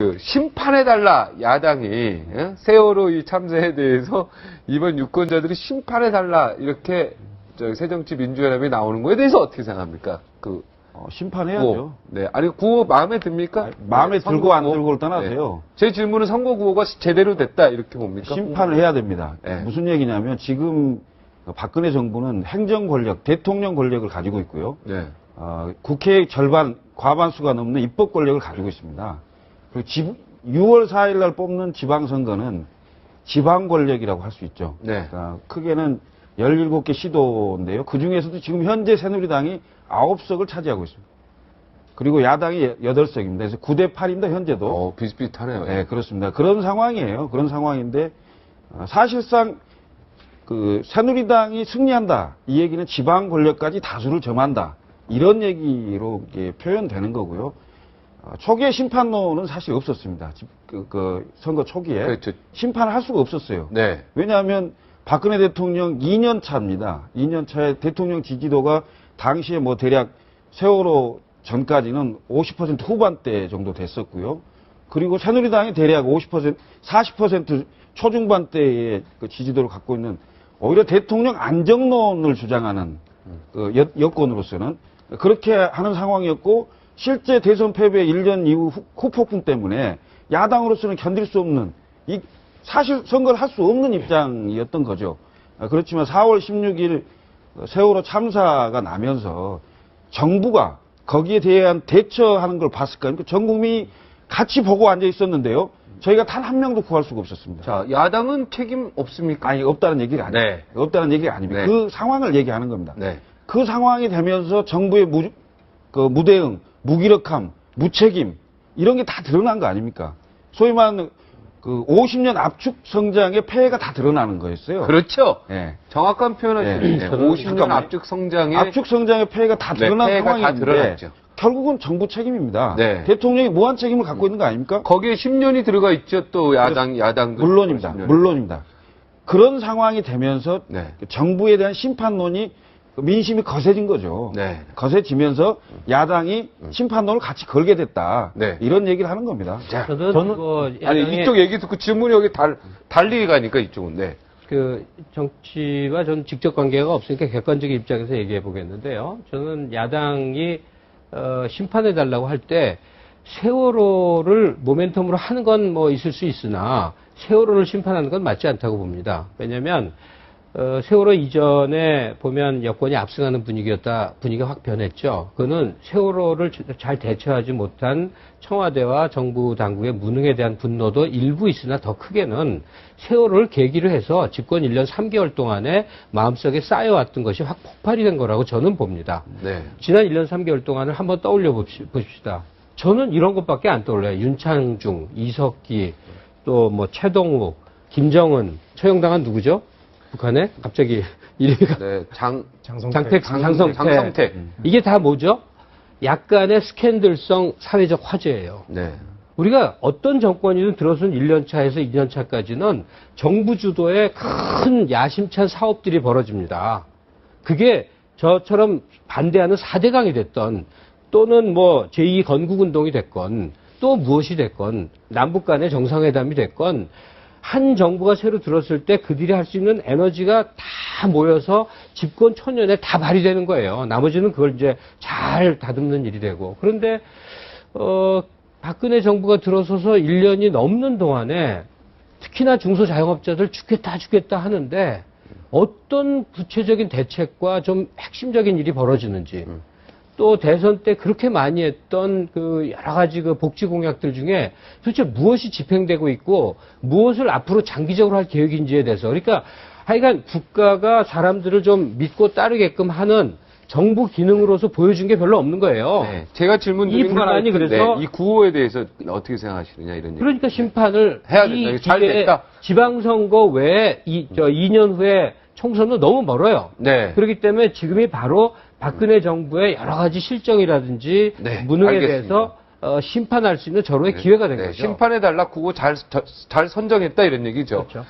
그 심판해달라 야당이 예? 세월호 이 참사에 대해서 이번 유권자들이 심판해달라 이렇게 새정치민주연합이 나오는 거에 대해서 어떻게 생각합니까? 심판해야죠. 구호. 네, 아니 구호 마음에 듭니까? 마음에 네, 들고 안 들고를 떠나서요. 네. 제 질문은 선거 구호가 제대로 됐다 이렇게 봅니까? 심판을 해야 됩니다. 네. 무슨 얘기냐면 지금 박근혜 정부는 행정 권력, 대통령 권력을 가지고 있고요. 네. 국회의 절반, 과반수가 넘는 입법 권력을 가지고 있습니다. 그리고 6월 4일 날 뽑는 지방선거는 지방 권력이라고 할 수 있죠. 네. 그러니까 크게는 17개 시도인데요. 그 중에서도 지금 현재 새누리당이 9석을 차지하고 있습니다. 그리고 야당이 8석입니다. 그래서 9대 8입니다, 현재도. 비슷비슷하네요. 네, 그렇습니다. 그런 상황이에요. 그런 상황인데, 사실상, 새누리당이 승리한다. 이 얘기는 지방 권력까지 다수를 점한다. 이런 얘기로 표현되는 거고요. 초기에 심판론은 사실 없었습니다. 선거 초기에. 그렇죠. 심판을 할 수가 없었어요. 네. 왜냐하면 박근혜 대통령 2년 차입니다. 2년 차에 대통령 지지도가 당시에 대략 세월호 전까지는 50% 후반대 정도 됐었고요. 그리고 새누리당이 대략 40% 초중반대의 지지도를 갖고 있는 오히려 대통령 안정론을 주장하는 여권으로서는 그렇게 하는 상황이었고 실제 대선 패배 1년 이후 후폭풍 때문에 야당으로서는 견딜 수 없는 사실 선거를 할 수 없는 입장이었던 거죠. 그렇지만 4월 16일 세월호 참사가 나면서 정부가 거기에 대한 대처하는 걸 봤을까요? 전 국민이 같이 보고 앉아 있었는데요. 저희가 단 한 명도 구할 수가 없었습니다. 자, 야당은 책임 없습니까? 아니, 없다는 얘기가 아닙니다. 네. 없다는 얘기가 아닙니다. 네. 그 상황을 얘기하는 겁니다. 네. 그 상황이 되면서 정부의 무대응, 무기력함, 무책임 이런 게 다 드러난 거 아닙니까? 소위 말하는 50년 압축 성장의 폐해가 다 드러나는 거였어요. 그렇죠. 네. 정확한 표현하시네요. 50년 압축 성장의 압축 성장의 폐해가 다 드러난 폐해가 상황인데 다 드러났죠. 결국은 정부 책임입니다. 네. 대통령이 무한 책임을 갖고 있는 거 아닙니까? 거기에 10년이 들어가 있죠. 또 야당도 물론입니다. 10년이. 물론입니다. 그런 상황이 되면서 네. 정부에 대한 심판론이 민심이 거세진 거죠. 네. 거세지면서 야당이 심판론을 같이 걸게 됐다. 네. 이런 얘기를 하는 겁니다. 자, 저는 아니 이쪽 얘기 듣고 질문이 여기 달리 가니까 이쪽은 네. 정치와 저는 직접 관계가 없으니까 객관적인 입장에서 얘기해 보겠는데요. 저는 야당이 심판해 달라고 할 때 세월호를 모멘텀으로 하는 건 있을 수 있으나 세월호를 심판하는 건 맞지 않다고 봅니다. 왜냐하면 세월호 이전에 보면 여권이 압승하는 분위기가 확 변했죠. 그거는 세월호를 잘 대처하지 못한 청와대와 정부 당국의 무능에 대한 분노도 일부 있으나 더 크게는 세월호를 계기로 해서 집권 1년 3개월 동안에 마음속에 쌓여왔던 것이 확 폭발이 된 거라고 저는 봅니다. 네. 지난 1년 3개월 동안을 한번 떠올려 봅시다. 저는 이런 것밖에 안 떠올라요. 윤창중, 이석기, 또 최동욱, 김정은, 처형당한 누구죠? 북한에 갑자기 이름이 네, 장성택. 이게 다 뭐죠? 약간의 스캔들성 사회적 화제예요. 네. 우리가 어떤 정권이든 들어선 1년 차에서 2년 차까지는 정부 주도의 큰 야심찬 사업들이 벌어집니다. 그게 저처럼 반대하는 4대강이 됐던 또는 제2 건국운동이 됐건 또 무엇이 됐건 남북 간의 정상회담이 됐건 한 정부가 새로 들었을 때 그들이 할 수 있는 에너지가 다 모여서 집권 초년에 다 발휘되는 거예요. 나머지는 그걸 이제 잘 다듬는 일이 되고. 그런데, 박근혜 정부가 들어서서 1년이 넘는 동안에 특히나 중소자영업자들 죽겠다 하는데 어떤 구체적인 대책과 좀 핵심적인 일이 벌어지는지 또 대선 때 그렇게 많이 했던 여러 가지 복지 공약들 중에 도대체 무엇이 집행되고 있고 무엇을 앞으로 장기적으로 할 계획인지에 대해서 그러니까 하여간 국가가 사람들을 좀 믿고 따르게끔 하는 정부 기능으로서 보여준 게 별로 없는 거예요. 네. 제가 질문 드린 이 불만이 그래서 이 구호에 대해서 어떻게 생각하시느냐 이런 얘기. 그러니까 심판을 해야 된다. 잘 됐다. 지방선거 외에 2년 후에 총선은 너무 멀어요. 네. 그렇기 때문에 지금이 바로 박근혜 정부의 여러 가지 실정이라든지 네, 무능에 알겠습니다. 대해서 심판할 수 있는 절호의 기회가 된 거죠. 심판해달라 구호 잘 선정했다 이런 얘기죠. 그렇죠.